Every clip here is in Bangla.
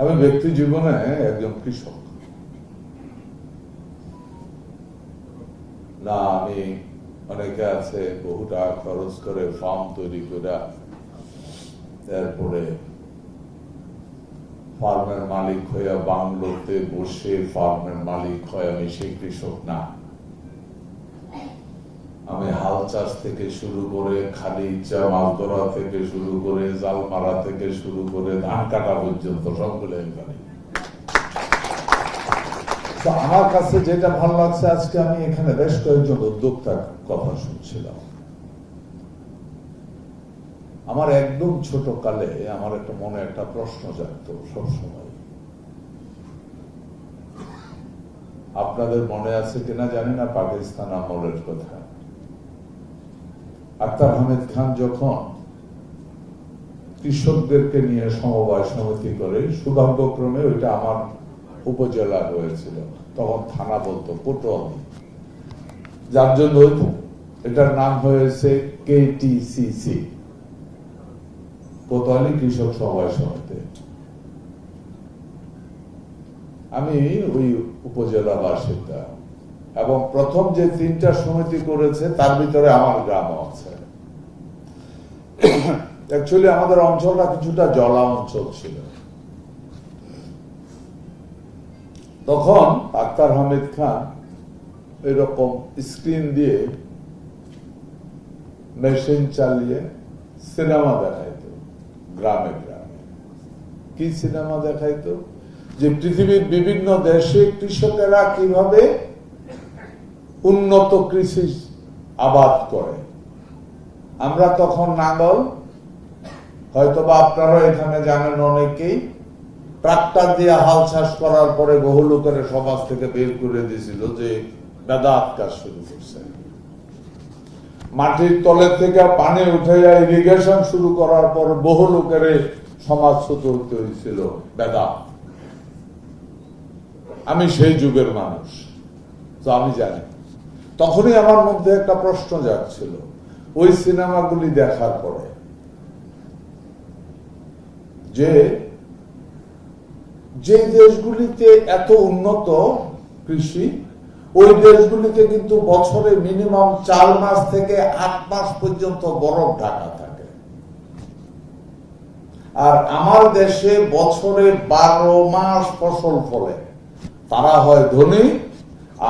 আমি ব্যক্তি জীবনে একজন কৃষক না। আমি অনেকে আছে বহু টাকা খরচ করে ফার্ম তৈরি করে তারপরে ফার্মের মালিক হয়ে বাংলোতে বসে ফার্মের মালিক হয়, আমি সেই কৃষক না। আমি হাল চাষ থেকে শুরু করে খালি ইচ্ছা মাছ ধরা থেকে শুরু করে জাল মারা থেকে শুরু করে ধান কাটা পর্যন্ত সবগুলো আমি পারি। আমার কাছে যেটা ভালো লাগছে, আজকে আমি এখানে বেশ কয়েকজন উদ্যোক্তার কথা শুনছিলাম। আমার একদম ছোট কালে আমার একটা মনে একটা প্রশ্ন জাগতো সবসময়। আপনাদের মনে আছে কিনা জানি না, পাকিস্তান আমলের কথা। আখতার আহমেদ খান যখন কৃষকদেরকে নিয়ে সমবায় সমিতি করে, সৌভাগ্যক্রমে ওইটা আমার উপজেলা হয়েছিল, তখন থানা বলতো কোতোয়ালি, যার জন্য এটার নাম হয়েছে KTCC, কোতোয়ালি কৃষক সমবায় সমিতি। আমি ওই উপজেলা বাসিন্দা এবং প্রথম যে 3টা সমিতি করেছে তার ভিতরে আমার গ্রাম আছে। অ্যাকচুয়ালি আমাদের অঞ্চলটা কিছুটা জলা অঞ্চল ছিল। তখন আখতার আহমেদ খান এরকম স্ক্রিন দিয়ে মেশিন চালিয়ে সিনেমা দেখাইতো গ্রামে গ্রামে। কি সিনেমা দেখাইতো? যে পৃথিবীর বিভিন্ন দেশে কৃষকেরা কিভাবে উন্নত কৃষি আবাদ করে। আমরা তখন নাঙ্গল, হয়তোবা আপনারা এখানে জানেন অনেকেই, ট্রাক্টর দিয়ে হাল চাষ করার পরে বহু লোকের সমাজ থেকে বের করে দিয়েছিল যে বেদাত কাজ শুরু করছে। মাটির তলের থেকে পানি উঠে ইরিগেশন শুরু করার পর বহু লোকের সমাজচ্যুত হতে হয়েছিল বেদাত। আমি সেই যুগের মানুষ, তো আমি জানি। তখনই আমার মধ্যে একটা প্রশ্ন জাগছিল ওই সিনেমাগুলি দেখার পরে, যে যে দেশগুলিতে এত উন্নত কৃষি, ওই দেশগুলিতে কিন্তু বছরে মিনিমাম 4 মাস থেকে 8 মাস পর্যন্ত বরফ ঢাকা থাকে। আর আমার দেশে বছরে 12 মাস ফসল ফলে, তারা হয় ধনী,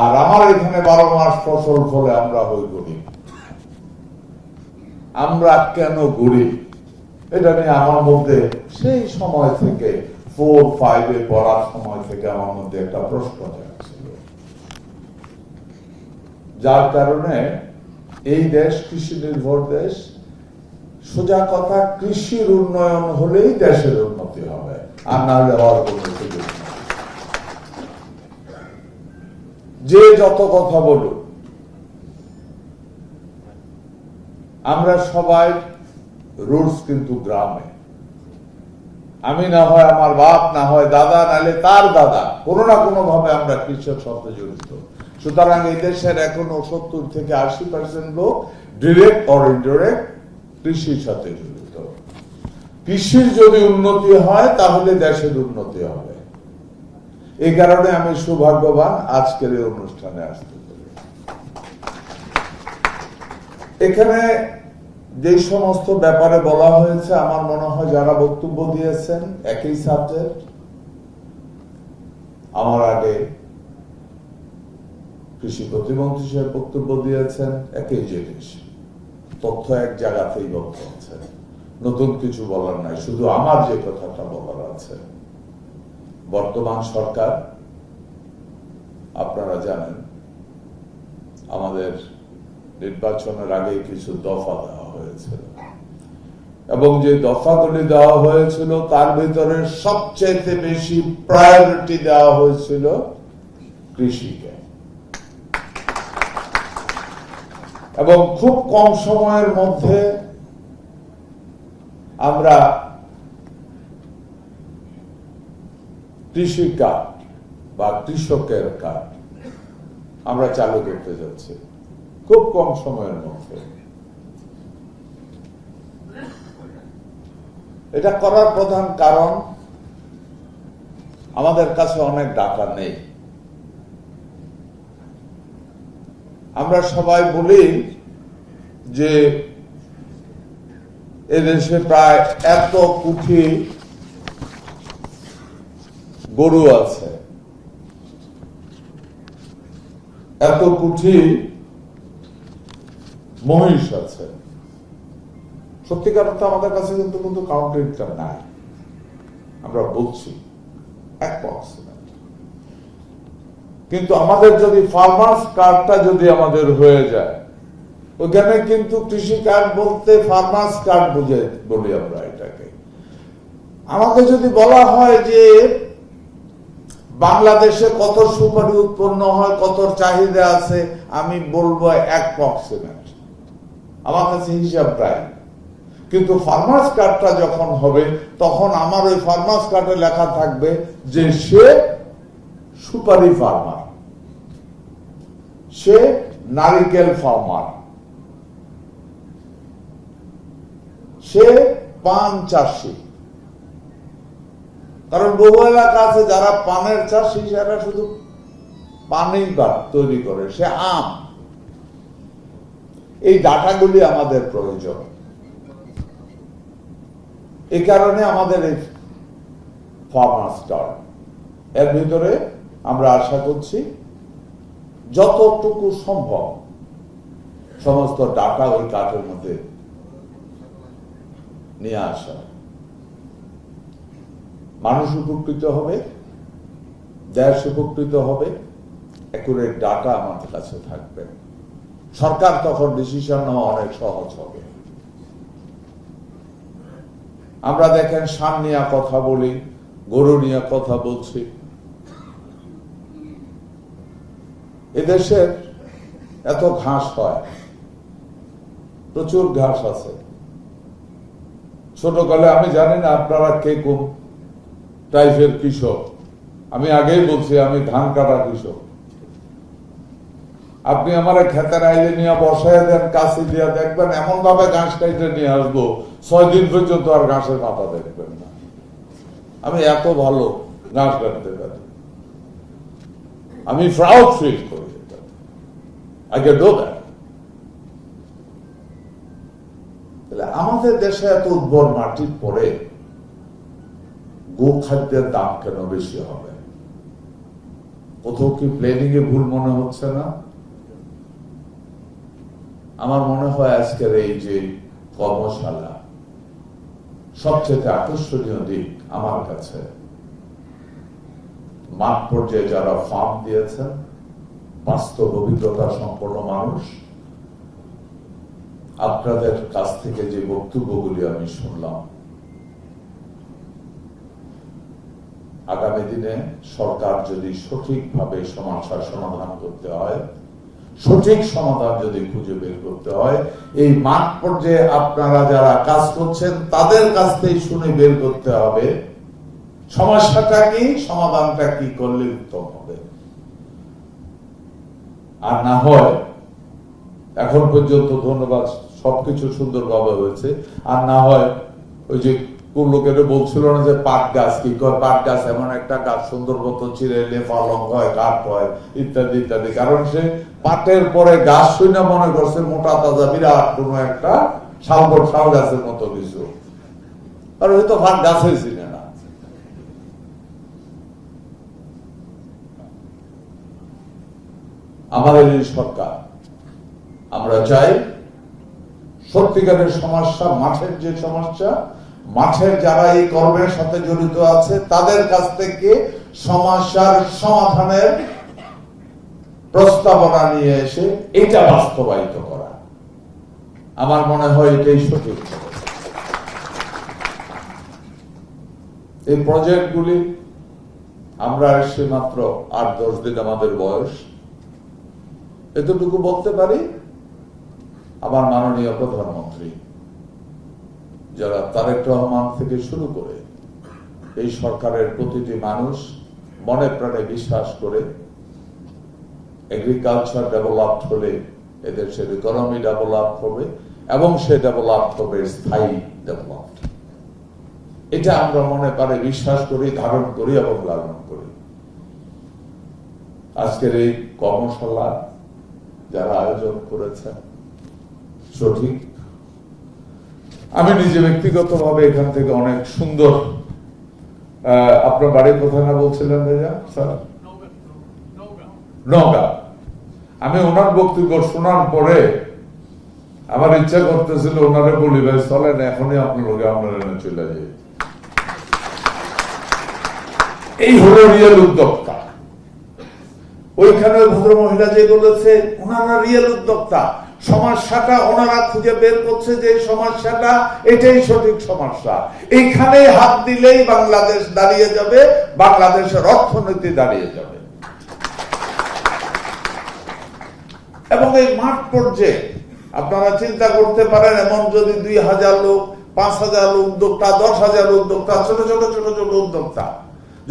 আর আমার এখানে 12 মাস ফসল ফলে আমরা হই গরিব। আমরা কেন গরিব? এটা নিয়ে আমার মধ্যে সেই সময় থেকে 4-5 পড়ার সময় থেকে আমার মধ্যে একটা প্রশ্ন জাগছিল, যার কারণে এই দেশ কৃষি নির্ভর দেশ। সোজা কথা, কৃষির উন্নয়ন হলেই দেশের উন্নতি হবে, আর না হলে হওয়ার কোনো সুযোগ নেই। যে যত কথা বলুক, আমরা সবাই রুটস কিন্তু গ্রামে। আমি না হয় আমার বাপ, না হয় দাদা, নাহলে তার দাদা, কোনো না কোনো ভাবে আমরা কৃষক সাথে জড়িত। সুতরাং এই দেশের এখনো 70 থেকে 80% লোক ডিরেক্ট অর ইনডিরেক্ট কৃষির সাথে জড়িত। কৃষির যদি উন্নতি হয় তাহলে দেশের উন্নতি হবে। এই কারণে আমি সৌভাগ্যবান আজকের এই অনুষ্ঠানে আসতে পারি। এখানে যে সমস্ত ব্যাপারে বলা হয়েছে, আমার মনে হয় যারা বক্তব্য দিয়েছেন একই সাবজেক্ট। আমার আগে কৃষি প্রতিমন্ত্রী সাহেব বক্তব্য দিয়েছেন, একই জিনিস, তথ্য এক জায়গাতেই বলতে আছে, নতুন কিছু বলার নাই। শুধু আমার যে কথাটা বলার আছে, বর্তমান সরকার, আপনারা জানেন আমাদের নির্বাচনের আগে কিছু দফা দেওয়া হয়েছিল, এবং যে দফাগুলি দেওয়া হয়েছিল তার ভিতরে সবচেয়ে বেশি প্রায়োরিটি দেওয়া হয়েছিল কৃষিকে। এবং খুব কম সময়ের মধ্যে আমরা কৃষি কার্ড বা কৃষকের কার্ড আমরা চালু করতে যাচ্ছি খুব কম সময়ের মধ্যে। এটা করার প্রধান কারণ, আমাদের কাছে অনেক ডাটা নেই। আমরা সবাই বলি যে এদেশে প্রায় এত কোটি গরু আছে, এত কোটি মহিষ আছে। সত্যিকার অর্থে আমাদের কাছে কিন্তু কাউন্টিংটা নাই। আমরা বলছি 1%, কিন্তু আমাদের যদি ফার্মার্স কার্ডটা যদি আমাদের হয়ে যায়, ওইখানে কিন্তু কৃষি কার্ড বলতে ফার্মার্স কার্ড বুঝে বলি আমরা এটাকে। আমাকে যদি বলা হয় যে বাংলাদেশে কত সুপারি উৎপন্ন হয়, কত চাহিদা আছে, আমি বলবো 1%। আমার কাছে হিসাব প্রায়। কিন্তু ফার্মার্স কার্ডটা যখন হবে, তখন আমার ওই ফার্মার্স কার্ডে লেখা থাকবে যে সে সুপারি ফার্মার, সে নারিকেল ফার্মার, সে পান চাষী। কারণ বহু এলাকা আছে যারা পানের চাষী, সেটা শুধু পানই তৈরি করে, সে আম। এই ডাটাগুলি আমাদের প্রয়োজন। এই কারণে আমাদের এই ফার্মার্স কার্ড, এর ভিতরে আমরা আশা করছি যতটুকু সম্ভব সমস্ত ডাটা ওই কার্ডের মধ্যে নিয়ে আসা। মানুষ উপকৃত হবে, দেশ উপকৃত হবে, একুরেট ডাটা আমাদের কাছে থাকবে। সরকার তখন ডিসিশন নেওয়া অনেক সহজ হবে। আমরা দেখেন সার নিয়ে কথা বলি, গরু নিয়ে কথা বলছি। এদেশের এত ঘাস হয়, প্রচুর ঘাস আছে। ছোটকালে আমি জানি না আপনারা কে কোন টাইপের কৃষক। আমি আগেই বলছি আমি ধান কাটা কৃষক। আপনি আমার খেতের আইলে নিয়ে বসায় দেন, কাছে দিয়ে দেখবেন এমন ভাবে ঘাস কাটে নিয়ে আসবো, 6 দিন পর্যন্ত আর ঘাসের পাতা দেখবেন না। আমি এত ভালো ঘাস কাটতে পারি, আমি প্রাউড ফিল করি। I can do that. আমাদের দেশে এত উর্বর মাটির পরে গোখাদ্যের দাম কেন বেশি হবে? কোথাও কি প্ল্যানিং এ ভুল মনে হচ্ছে না? আমার মনে হয় আজকের এই যে কর্মশালা সবচেয়ে আকর্ষণীয় দিক আমার কাছে, মাঠ পর্যায়ে যারা ফার্ম দিয়েছেন, বাস্তব অভিজ্ঞতা সম্পন্ন মানুষ, আপনাদের কাছ থেকে যে বক্তব্যগুলি আমি শুনলাম, আগামী দিনে সরকার যদি সঠিকভাবে সমস্যার সমাধান করতে হয়, সঠিক সমাধান যদি খুঁজে বের করতে হয়, এই মাঠ পর্যায়ে আপনারা যারা কাজ করছেন তাদের কাছ থেকে শুনে বের করতে হবে সমস্যাটা কি, সমাধানটা কি করলে উত্তম হবে। আর না হয়, এখন পর্যন্ত ধন্যবাদ, সবকিছু সুন্দরভাবে হয়েছে। আর না হয় ওই যে কোন লোকের বলছিল না যে পাট গাছ কি করে, পাট গাছ এমন একটা গাছ সুন্দর মতো চিরাইলে পালং হয়, কাঠ হয়, ইত্যাদি ইত্যাদি। কারণ সে পাটের পরে গাছ শুনে মনে করছে মোটা তাজা বিরাট কোন একটা শাল গাছের মতো কিছু, আর হয়তো পাট গাছে চিনে না। আমাদের এই সরকার, আমরা চাই সত্যিকারের সমস্যা, মাঠের যে সমস্যা, মাঠের যারা এই কর্মের সাথে জড়িত আছে তাদের কাছ থেকে সমস্যার সমাধানের প্রস্তাবনা নিয়ে এসে এটা বাস্তবায়িত করা। আমার মনে হয় এটাই সঠিক। এই প্রজেক্টগুলি আমরা এসে মাত্র 8-10 দিন আমাদের বয়স, এতটুকু বলতে পারি আমার মাননীয় প্রধানমন্ত্রী, যারা তারেক রহমান থেকে শুরু করে এই সরকারের প্রতিটি মানুষ মনে প্রাণে বিশ্বাস করে এগ্রিকালচার ডেভেলপ হলে এদেশের ইকোনমি ডেভেলপ হবে, এবং সে ডেভেলপ হবে স্থায়ী ডেভেলপ। এটা আমরা মনে করে বিশ্বাস করি, ধারণ করি এবং লালন করি। আজকের এই কর্মশালা যারা আয়োজন করেছেন সঠিক। আমি নিজে ব্যক্তিগতভাবে এখান থেকে অনেক সুন্দর, আপনার বাড়ির কোথায় না বলছিলেন ভাইয়া? স্যার নওগাঁ। আমি ওনার বক্তব্য শোনার পরে আমার ইচ্ছা করতেছিল ওনারে বলি, ভাই চলেন এখনই আপনার লোকে আপনারা চলে যাই। এই হলো রিয়েল উদ্যোক্তা। ওইখানে ভদ্র মহিলা যে বলেছে ওনারা রিয়েল উদ্যোক্তা, সমস্যাটা ওনারা খুঁজে বের করছে যে সমস্যাটা এটাই সঠিক সমস্যা, এইখানে হাত দিলেই বাংলাদেশ দাঁড়িয়ে যাবে, বাংলাদেশের অর্থনীতি দাঁড়িয়ে যাবে। এবং এই মাঠ পর্যায়ে আপনারা চিন্তা করতে পারেন, এমন যদি 2000 লোক, 5000 উদ্যোক্তা, 10,000 উদ্যোক্তা, ছোট ছোট ছোট ছোট উদ্যোক্তা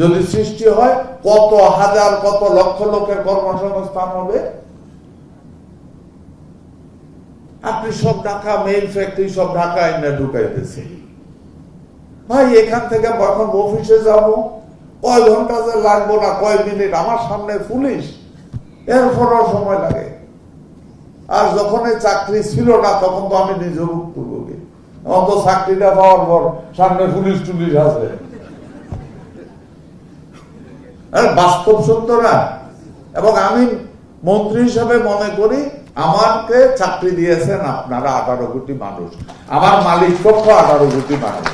যদি সৃষ্টি হয়, কত হাজার কত লক্ষ লোকের কর্মসংস্থান হবে। আপনি সব ঢাকা মেইল ফ্যাক্টরি সব ঢাকায় না ঢুকাইতেছে। ভাই এখান থেকে এখন অফিসে যাব, কয় ঘন্টা যে লাগবো না কয় মিনিট, আমার সামনে পুলিশ, এরপরও সময় লাগে। আর যখন এই চাকরি ছিল না তখন তো আমি নিজে ভুক্তভোগী, এখন তো চাকরিটা পাওয়ার পর সামনে পুলিশ টুলিশ আছে। বাস্তব সত্য না। এবং আমি মন্ত্রী হিসাবে মনে করি আমাকে চাকরি দিয়েছেন আপনারা 18 কোটি মানুষ, আমার মালিক পক্ষ 18 কোটি মানুষ,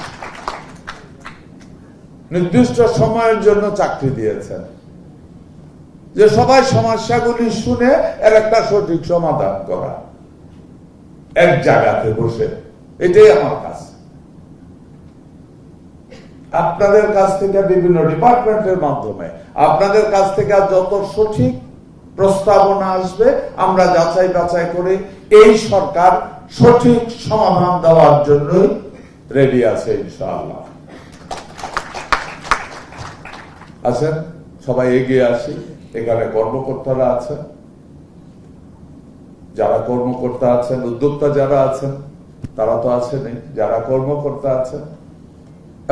নির্দিষ্ট সময়ের জন্য চাকরি দিয়েছেন যে সবাই সমস্যাগুলি শুনে এর একটা সঠিক সমাধান করা এক জায়গাতে বসে। এটাই আমার কাজ। আপনাদের কাছ থেকে বিভিন্ন ডিপার্টমেন্টের মাধ্যমে আপনাদের কাছ থেকে যত সঠিক প্রস্তাবনা আসবে আমরা যাচাই বাছাই করে এই সরকার সঠিক সমাধান দেওয়ার জন্যই রেডি আছে ইনশাআল্লাহ। আছেন সবাই এগিয়ে আসি। এখানে কর্মকর্তারা আছেন, যারা কর্মকর্তা আছেন, উদ্যোক্তা যারা আছেন তারা তো আছেনই, যারা কর্মকর্তা আছেন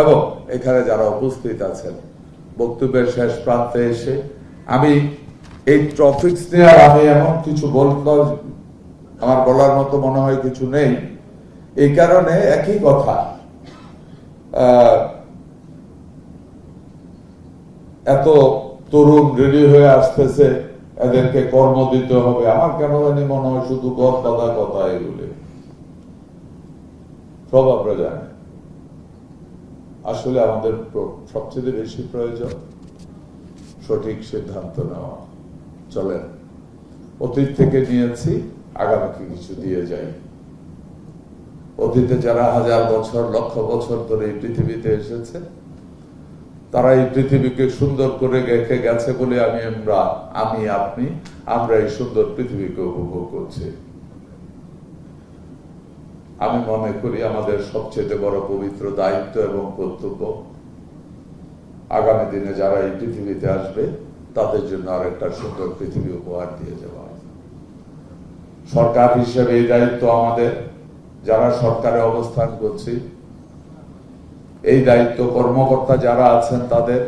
এবং এখানে যারা উপস্থিত আছেন, বক্তব্যের শেষ প্রান্তে এসে আমি এই টপিকস নিয়ে আমি এমন কিছু বলতে আমার বলার মতো মনে হয় কিছু নেই। এই কারণে একই কথা, এত তরুণ রেডি হয়ে আসতেছে, এদেরকে কর্ম দিতে হবে, আমার কেন জানি মনে হয় শুধু কথা কথা এগুলি সব আপনারা জানেন। আসলে আমাদের সবচেয়ে বেশি প্রয়োজন সঠিক সিদ্ধান্ত নেওয়া। চলেন অতীত থেকে নিয়েছি, আগামীকে কিছু দিয়ে যাই। অতীতে যারা হাজার বছর লক্ষ বছর ধরে এই পৃথিবীতে এসেছে তারা এই পৃথিবীকে সুন্দর করে রেখে গেছে বলে আমরা এই সুন্দর পৃথিবীকে উপভোগ করছি। আমি মনে করি আমাদের সবচেয়ে বড় পবিত্র দায়িত্ব এবং কর্তব্য আগামী দিনে যারা এই পৃথিবীতে আসবে তাদের জন্য আরেকটা সুন্দর পৃথিবী উপহার দিয়ে যাওয়া। সরকার হিসেবে এই দায়িত্ব আমাদের, যারা সরকারে অবস্থান করছি এই দায়িত্ব কর্মকর্তা যারা আছেন তাদের,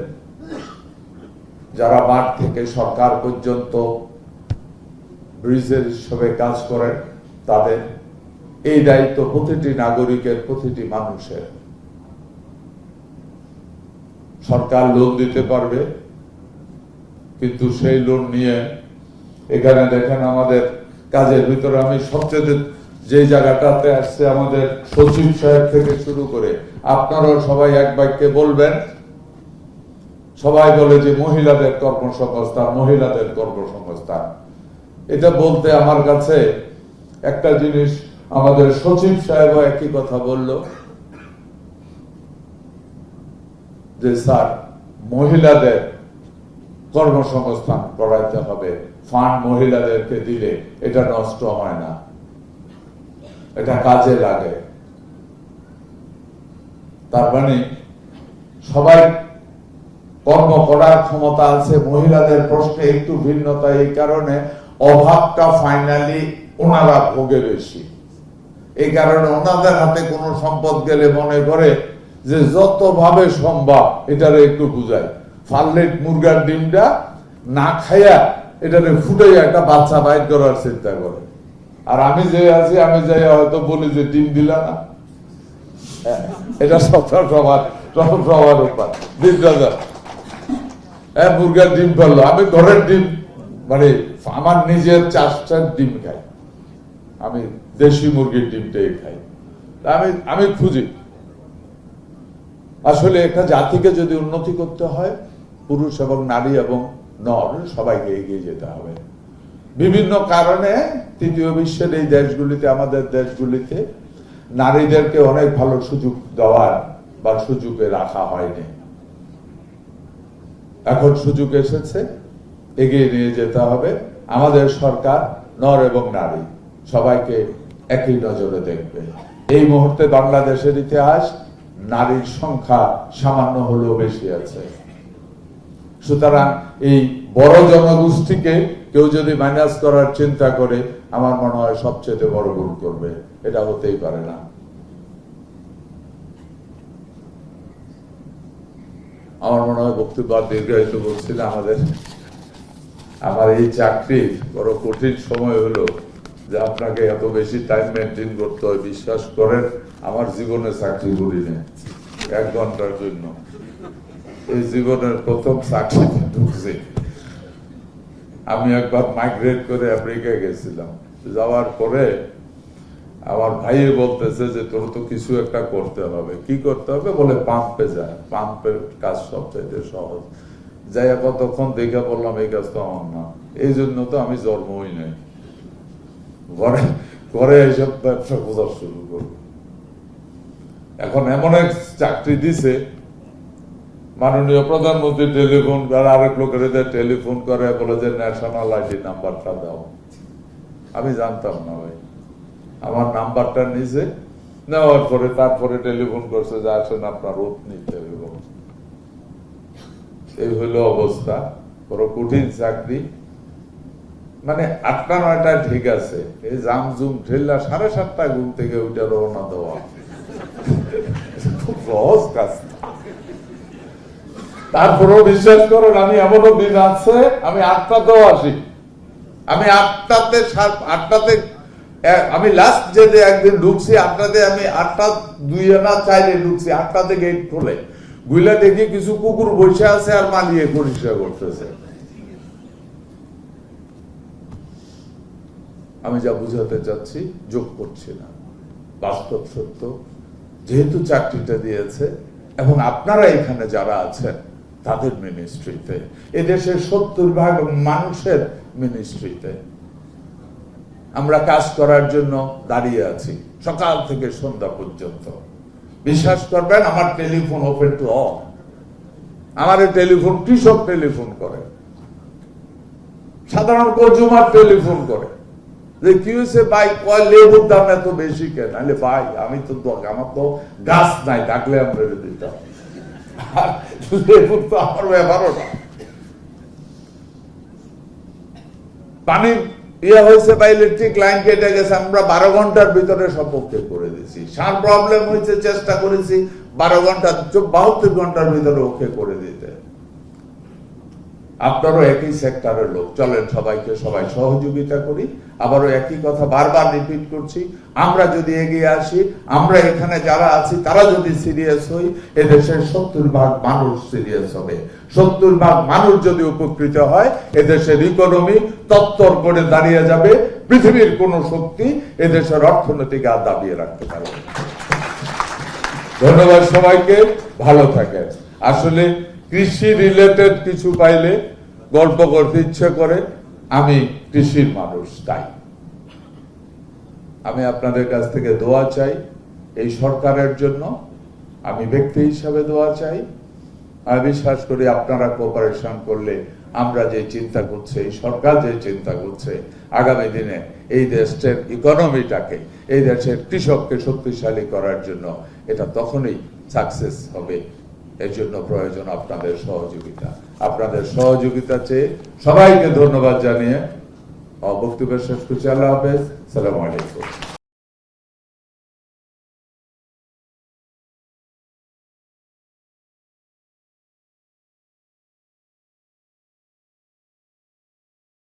যারা মাঠ থেকে সরকার পর্যন্ত ব্রিজের হিসেবে কাজ করেন তাদের, এই দায়িত্ব প্রতিটি নাগরিকের, প্রতিটি মানুষের। সরকার লোন দিতে পারবে, কিন্তু সেই লোন নিয়ে এখানে দেখেন আমাদের কাজের ভিতরে আমি সবচেয়ে যে জায়গাটাতে আসছে আমাদের সচিব সাহেব থেকে শুরু করে আপনারাও সবাই এক বাক্যে বলবেন, সবাই বলে যে মহিলাদের কর্মসংস্থান, মহিলাদের কর্মসংস্থান। এটা বলতে আমার কাছে একটা জিনিস, আমাদের সচিব সাহেব একই কথা বলল যে স্যার মহিলাদের কর্মসংস্থান করাইতে হবে, ফান্ড মহিলাদেরকে দিলে এটা নষ্ট হয় না, এটা কাজে লাগে। তার মানে সবাই কর্ম করার ক্ষমতা আছে, মহিলাদের প্রশ্নে একটু ভিন্নতা, এই কারণে অভাবটা ফাইনালি ওনারা ভোগে বেশি। এই কারণে ওনাদের হাতে কোনো সম্পদ গেলে মনে করে যে যত ভাবে সম্ভব এটারে একটু বুঝাই, ফার্লেট মুরগার ডিমটা না খাইয়া এটারে ফুটাইয়া একটা বাচ্চা বাইর করার চিন্তা করে। আর আমি যে আছি, আমি যাই হয়তো বলি যে ডিম দিলা না, এটা সবার উপর ডিমটা মুরগার ডিম পারলো। আমি ঘরের ডিম মানে আমার নিজের চাষটার ডিম খাই, আমি দেশি মুরগির ডিমটাই খাই। আমি খুঁজি আসলে একটা জাতিকে যদি উন্নতি করতে হয়, পুরুষ এবং নারী এবং নর সবাইকে এগিয়ে যেতে হবে। বিভিন্ন কারণে তৃতীয় বিশ্বের এই দেশগুলিতে, আমাদের দেশগুলিতে নারীদেরকে অনেক ভালো সুযোগ দেওয়ার বা সুযোগে রাখা হয়নি। এখন সুযোগ এসেছে, এগিয়ে নিয়ে যেতে হবে। আমাদের সরকার নর এবং নারী সবাইকে একই নজরে দেখবে। এই মুহূর্তে বাংলাদেশের ইতিহাস নারীর সংখ্যা সামান্য হলেও বেশি আছে। সুতরাং এই বড় জনগোষ্ঠীকে কেউ যদি মাইনাস করার চিন্তা করে, আমার মনে হয় সবচেয়ে বড় ভুল করবে। এটা হতেই পারে না। আমার মনে হয় বক্তব্য দীর্ঘায়িত বলছিল। আমার এই চাকরির বড় কঠিন সময় হলো যে আপনাকে এত বেশি টাইম মেনটেন করতে হয়। বিশ্বাস করেন, আমার জীবনে চাকরি করি না 1 ঘন্টার জন্য। এই জীবনের প্রথম চাকরিতে ঢুকছি। আমি একবার মাইগ্রেট করে আমেরিকা গেছিলাম। যাওয়ার পরে আমার ভাইয়ে বলতেছে যে তোর তো কিছু একটা করতে হবে। কি করতে হবে বলে, পাম্পে যায়। পাম্পের কাজ সবচেয়ে সহজ। যাই কতক্ষণ দেখে বললাম এই কাজ তো আমার না। এই জন্য তো আমি জন্মই নাই। ঘরে এইসব ব্যবসা খোঁজা শুরু করব। এখন এমন এক চাকরি দিছে, মাননীয় প্রধানমন্ত্রী টেলিফোন করে, আরেক লোকের টেলিফোন করে বলে যে ন্যাশনাল আইডি নাম্বারটা দাও। আমি জানতাম না ভাই। আমার নাম্বারটা নিচে নেওয়ার পরে তারপরে টেলিফোন করছে যে আসেন আপনার ওত নিতে হবে। এই হলো অবস্থা। বড় কঠিন চাকরি। মানে 8টা-9টা ঠিক আছে, এই জামজুম ঠেলা 7:30 ঘুম থেকে ওইটা রওনা দেওয়া খুব সহজ কাজ। তারপরেও বিশ্বাস করেন, আমি এমনও দিন আছে আমি 8টাতেও আসি। আমি 8টাতে আমি লাস্ট যে একদিন ঢুকছি 8টাতে, আমি 8:02 ঢুকছি। 8টাতে গেট খোলে, গুইলা দেখি কিছু কুকুর বসে আছে আর মালিয়ে পরিষ্কার করতেছে। আমি যা বুঝাতে চাচ্ছি যোগ করছি না, বাস্তব সত্য। যেহেতু চাকরিটা দিয়েছে এবং আপনারা এখানে যারা আছেন তাদের মিনিস্ট্রিতে, এদেশের 70% মানুষের মিনিস্ট্রিতে আমরা কাজ করার জন্য দাঁড়িয়ে আছি সকাল থেকে সন্ধ্যা পর্যন্ত। বিশ্বাস করবেন, আমার টেলিফোন ওপেন টু অল। আমার টেলিফোন কৃষক টেলিফোন করে, সাধারণ কনজিউমার টেলিফোন করে যে কি হয়েছে ভাই, কয় লেবুর দাম এত বেশি কেন? আরে ভাই আমি তো আমার তো গাছ নাই, ডাকলে আমরা দিতাম। লেবুর তো আমার ব্যাপারও না। পানি হয়েছে বা ইলেকট্রিক লাইন কেটে গেছে, আমরা 12 ঘন্টার ভিতরে সপক্ষে করে দিয়েছি। সার প্রবলেম হয়েছে, চেষ্টা করেছি 12 ঘন্টা 72 ঘন্টার ভিতরে ওকে করে দিতে। আপনারও একই সেক্টরের লোক, চলেন সবাই সহযোগিতা করি। আবারও একই কথা বারবার রিপিট করছি, আমরা যদি এগিয়ে আসি, আমরা এখানে যারা আছি তারা যদি সিরিয়াস হই, এদেশের 70% মানুষ সিরিয়াস হবে। 70% মানুষ যদি উপকৃত হয়, এদেশের ইকোনমি তত্তর করে দাঁড়িয়ে যাবে। পৃথিবীর কোন শক্তি এদেশের অর্থনীতিকে আর দাবিয়ে রাখতে পারবে। ধন্যবাদ সবাইকে, ভালো থাকেন। আসলে কৃষি রিলেটেড কিছু পাইলে গল্প করতে ইচ্ছে করে। আমি কৃষির মানুষ, তাই আমি আপনাদের কাছ থেকে দোয়া চাই এই সরকারের জন্য। আমি ব্যক্তি হিসাবে দোয়া চাই। আমি বিশ্বাস করি আপনারা কোঅপারেশন করলে আমরা যে চিন্তা করছি, এই সরকার যে চিন্তা করছে আগামী দিনে এই দেশের ইকোনমিটাকে, এই দেশের কৃষককে শক্তিশালী করার জন্য, এটা তখনই সাকসেস হবে। এর জন্য প্রয়োজন আপনাদের সহযোগিতা। আপনাদের সহযোগিতা চেয়ে সবাইকে ধন্যবাদ জানিয়ে বক্তব্য শেষ করছি। আল্লাহ হাফেজ, সালামু আলাইকুম।